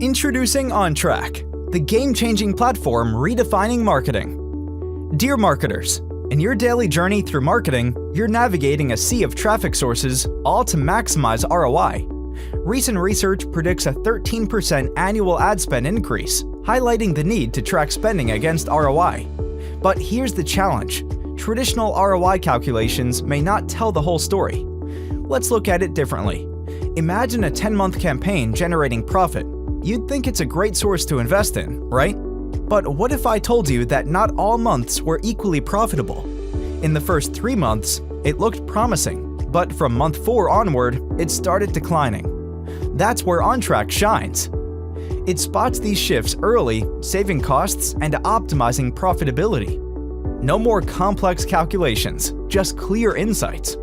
Introducing OnTrack, the game-changing platform redefining marketing. Dear marketers, in your daily journey through marketing, you're navigating a sea of traffic sources, all to maximize ROI. Recent research predicts a 13% annual ad spend increase, highlighting the need to track spending against ROI. But here's the challenge. Traditional ROI calculations may not tell the whole story. Let's look at it differently. Imagine a 10-month campaign generating profit. You'd think it's a great source to invest in, right? But what if I told you that not all months were equally profitable? In the first 3 months, it looked promising, but from month 4 onward, it started declining. That's where OnTrack shines. It spots these shifts early, saving costs and optimizing profitability. No more complex calculations, just clear insights.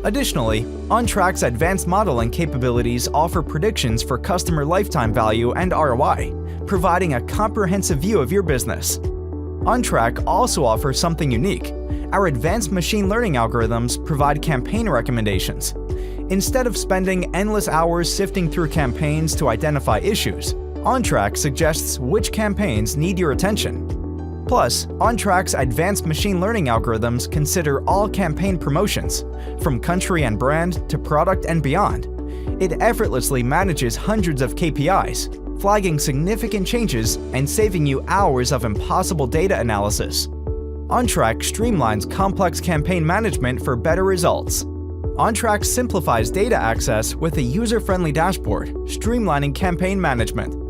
Additionally, OnTrack's advanced modeling capabilities offer predictions for customer lifetime value and ROI, providing a comprehensive view of your business. OnTrack also offers something unique. Our advanced machine learning algorithms provide campaign recommendations. Instead of spending endless hours sifting through campaigns to identify issues, OnTrack suggests which campaigns need your attention. Plus, OnTrack's advanced machine learning algorithms consider all campaign promotions, from country and brand to product and beyond. It effortlessly manages hundreds of KPIs, flagging significant changes and saving you hours of impossible data analysis. OnTrack streamlines complex campaign management for better results. OnTrack simplifies data access with a user-friendly dashboard, streamlining campaign management.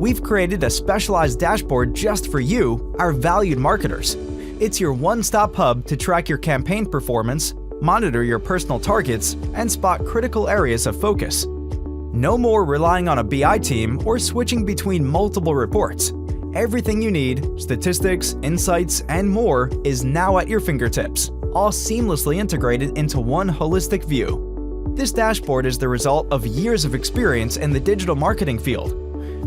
We've created a specialized dashboard just for you, our valued marketers. It's your one-stop hub to track your campaign performance, monitor your personal targets, and spot critical areas of focus. No more relying on a BI team or switching between multiple reports. Everything you need, statistics, insights, and more is now at your fingertips, all seamlessly integrated into one holistic view. This dashboard is the result of years of experience in the digital marketing field.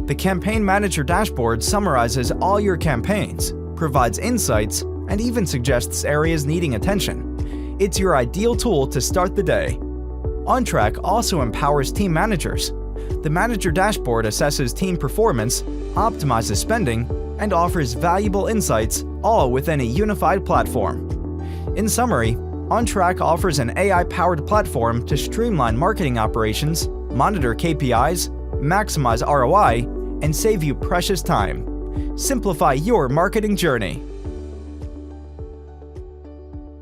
The Campaign Manager dashboard summarizes all your campaigns, provides insights, and even suggests areas needing attention. It's your ideal tool to start the day. OnTrack also empowers team managers. The Manager dashboard assesses team performance, optimizes spending, and offers valuable insights, all within a unified platform. In summary, OnTrack offers an AI-powered platform to streamline marketing operations, monitor KPIs, maximize ROI, and save you precious time. Simplify your marketing journey.